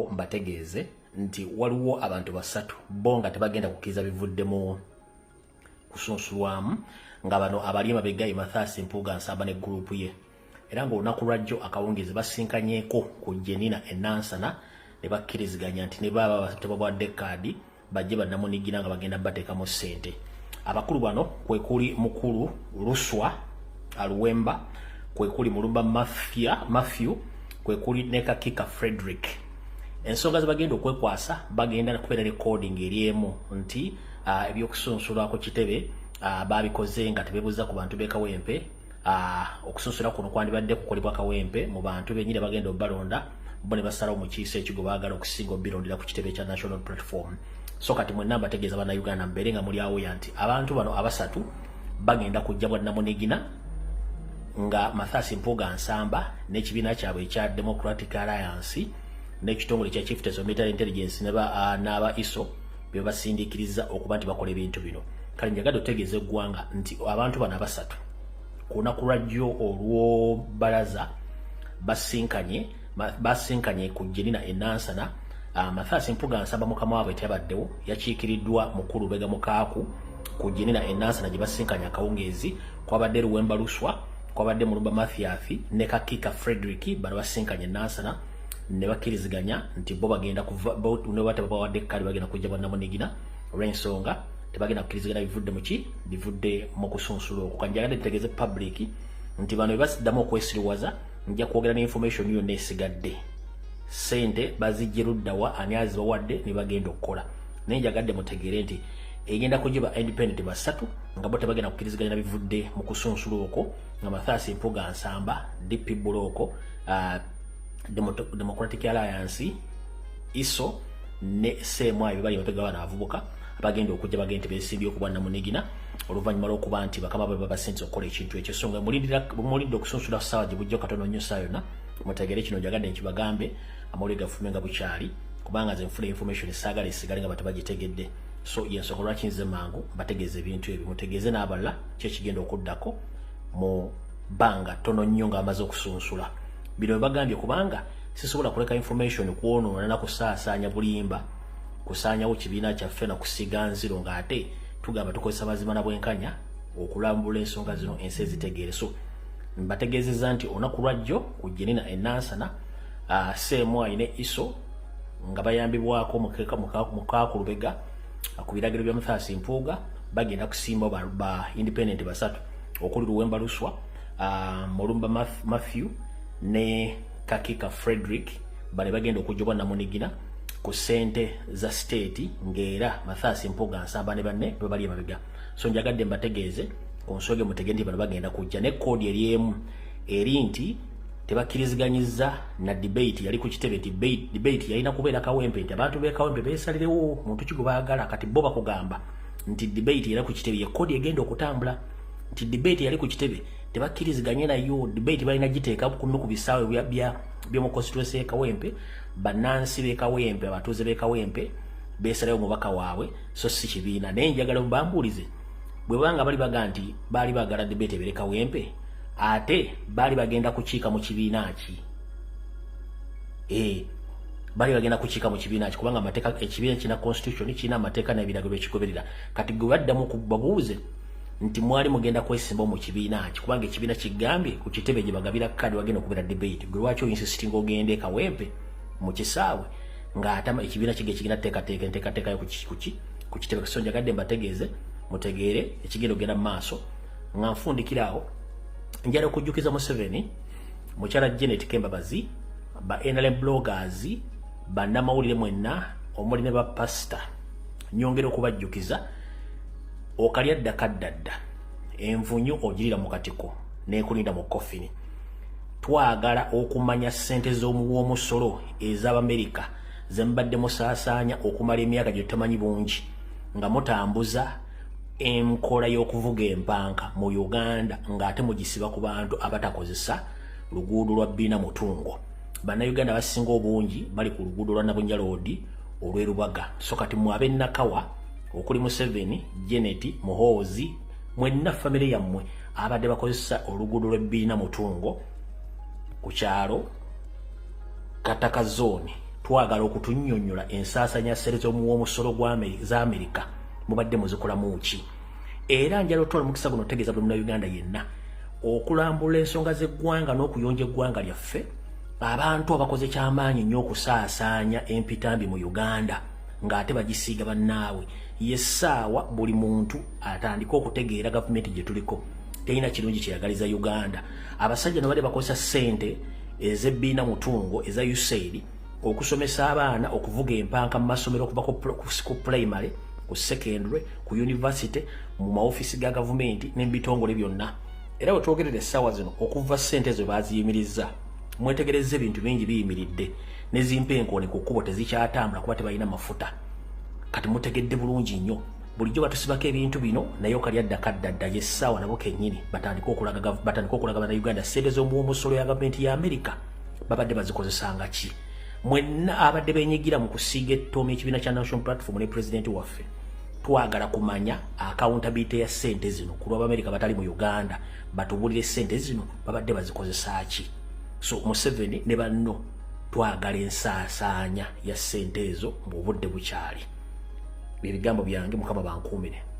ngeeko mbategeeze nti waliwo abantu basatu bonga tebagenda kukkiriza bivuddemu kusunsulwamu nga bano abali emabega Mathias Mpuuga Nsamba ne gurupu ye era ng'olunaku lwajjo akawungeezi basinkanyeeko ku Jenina Enansana ne bakkiriziganya nti ne baba tebabwadde kaadi bajje bannamunigina nga bagenda bateekamu ssente. Abakulu bano kwe kuli mukulu Ruswa Aluwemba, kwe kuli Mulumba Matthew, kwe kuli Nekakika Frederick. Ensonga ze bagenda okwekwasa bagenda kubeera recording eriemu nti ebyokusunsulwako kitebe babikoze nga tebebuuza ku bantu b'Ekawempe. Okusunsula kuno kwandibadde kukolebwa Kawempe mu bantu bennyini bagenda obalonda bo ne basalawo mu kiiso ekigo baagala okusinga obirondera ku kitebe kya National Platform. So kati mwenna mbategeeza bana Uganda mbere nga muli awo yanti abantu bano abasatu bagenda kujja bwannamunigina nga Mathias Mpuuga Nsamba n'ekibiina kyabwe ekya Democratic Alliance n'ekitongole kya Chieftains of Military Intelligence n'aba ISO bye basindiikiriza okuba nti bakola ebintu bino. Kale njagadde otegeeza eggwanga nti abantu bano abasatu ku lunaku lwajjo olw'Bbalaza basinkanye ku Jenina Enansana. Mathias Mpuuga Nsamba mukama waabwe teyabaddewo, yakiikiriddwa mukulu Bega Mukaaku ku Jenina Enansana gye basinkanye akawungeezi. Kwabadde Luwemba Luswa, kwabadde Mulumba Mathias ne Kakika Frederick bano basinkanye Enansana ne bakkiriziganya nti bo bagenda ne batabawadde kaadi bagenda kujja bwannamunigina olw'ensonga tebagenda kukkirizigana bivudde mu kusunsula okwo. Kanjagadde ntegeeze public nti bano bebasiddamu okwesiriwaza nja kwogera n'information yonna esigadde. Sente bazijje luddawa ani azibawadde ne bagenda okukola. Naye njagadde mutegeere nti egenda kugiba independent basatu nga bo tebagenda kukkiriziganya bivudde mu kusunsula okwo nga Mathias Mpuuga Nsamba, DP Buloko, Democratic Alliance, ISO ne CMI bali mabega bana avubuka abagenda okujja bagenda beesimbye okubwa namunigina oluvannyuma lw'okuba nti bakama bwe babasinze okukola ekintu ekyo. So nga mulidde okusunsula ssaawa gye bujja katono nnyo saa yonna mutegeere kino njagadde nkibagambe amawulire gafume nga bukyali kubanga nze nfuna information esaagala esigale nga batabagitegedde. So yensonga lwaki nze mangu bategeeze ebintu ebyo mutegeeze n'abalala kyekigenda okuddako mu bbanga tono nnyo nga bamaze okusunsula. Bino bagambye kubanga sisobola kuleka information kwonoona na kusaasaanya bulimba kusaanyawo kibiina kyaffe na kusiga nziro ng'ate tugamba tukozesa mazima na bwenkanya okulambula ensonga zino ensi ezitegeere. So mbategeezezza nti olunaku lwajjo ku Jenina Enansana CMI ne ISO nga bayambibwako Mukaaku Lubega ku biragiro bya Mathias Mpuuga bagenda kusimba ba independent basatu okuli Luwemba Luswa, Mulumba Matthew ne Kakika Frederick bale bagenda okujja bwannamunigina ku ssente za state ng'era Mathias Mpuuga Nsamba ne banne bwe bali emabega. So njagadde mbategeeze ku nsonga mutegeere nti bano bagenda kujja ne koodi eriemu eri nti tebakkiriziganyizza na debate yali ku kitebe nti debate yalina kubeera Kawempe nti abantu b'Ekawempe beesalirewo muntu ki gwe baagala. Kati bo bakugamba nti debate yali ku kitebe ye koodi egenda okutambula nti debate yali ku kitebe tebakkiriziganye nayo. Debate balina giteeka ku bisaawe by'omu constituency y'Ekawempe. Bannansi b'Ekawempe, abatuuze b'Ekawempe beesalayo omubaka waabwe so si kibiina. Naye njagala mubambuulize bwe banga bali baga nti baali baagala debate ebeere Kawempe ate baali bagenda kukiika mu kibiina ki? Baali bagenda kukiika mu kibiina ki kubanga amateeka ekibiina kina constitution kina amateeka n'ebiragiro ekigoberera. Kati gwe baddamu babuuze nti mwali mugenda kwesimba mu kibiina ki kubanga ekibiina kigambye ku kitebe gye bagabira kaadi wagenda okubeera debate. Gwe lwaki insisting ogende Kawempe mu kisaawe ng'atama ekibiina kige kigenda enteekateekayo ku kitebe. So njagadde mbategeeze mutegeere ekigenda ogenda mu maaso nga nfundikiraawo. Njala okujjukiza Museveni, mukyala Janet Kembabazi, ba NRM bloggers, bannamawulire mwenna omuli ne bapasita nyongera okubajjukiza okalya ddakaddadda envunyu ogirira mu katiko n'ekulinda mu kofini. Twagala okumanya ssente z'omusolo ez'Abamerika ze mubadde musaasaanya okumala emyaka gye tutamanyi bungi nga mutambuza enkola y'okuvuga empanka mu Uganda ng'ate mugisiba ku bantu abatakozesa luguudo lwa Bbina Mutungo. Bannayuganda abasinga obungi bali ku luguudo lwa Nabunja Road olw'Erubaga. So kati mwabe Nakawa okuli Museveni, Janet, Muhoozi, mwenna famire yammwe abadde bakozesa oluguudo lw'Ebbina Mutungo ku kyalo Kataka zone twagala okutunnyonnyola ensaasanya ssente z'omuwoomusolo za Amerika mubadde muzikola muki era njala otwala mukisa guno otegeeza buli Munnayuganda yenna okulambula ensonga z'eggwanga n'okuyonja eggwanga lyaffe abantu abakoze kyamaanyi nnyo okusaasaanya empitambi mu Uganda ng'ate bagisiiga bannaabwe yessaawa buli muntu atandika okutegeera gavumenti gye tuliko terina kirungi kyeyagaliza Uganda. Abasajja ne bali bakozesa ssente ez'ebbiina mutungo eza USAID okusomesa abaana okuvuga empanka mu masomero okuva ku primary ku secondary ku university mu maofisi ga gavumenti n'ebitongole byonna. Era wetwogerera essaawa zino okuva ssente zo baaziyimiriza mwetegereze ebintu bingi biyimiridde nezimpenkoone ku kkubo tezikyatambula kuba tebalina mafuta. Kati mutegedde bulungi nnyo bulijjo batusibako ebintu bino naye okalyadda kaddadda yessaawa nabo kennyini batandika okulaga bannayuganda ssente z'omuwoomusolo ya gavumenti ya Amerika babadde bazikozesanga ki. Mwenna abadde benyigira mu kusiiga ettoomi ekibiina kya National Platform ne pulezidenti waffe twagala kumanya accountability ya ssente zino ku lw'Amerika batali mu Uganda batubulire ssente zino babadde bazikozesa ki. So Museveni ne banno twagala ensaasaanya ya ssente ezo mu budde bukyali. Ebigambo byange Mukama bankuumire.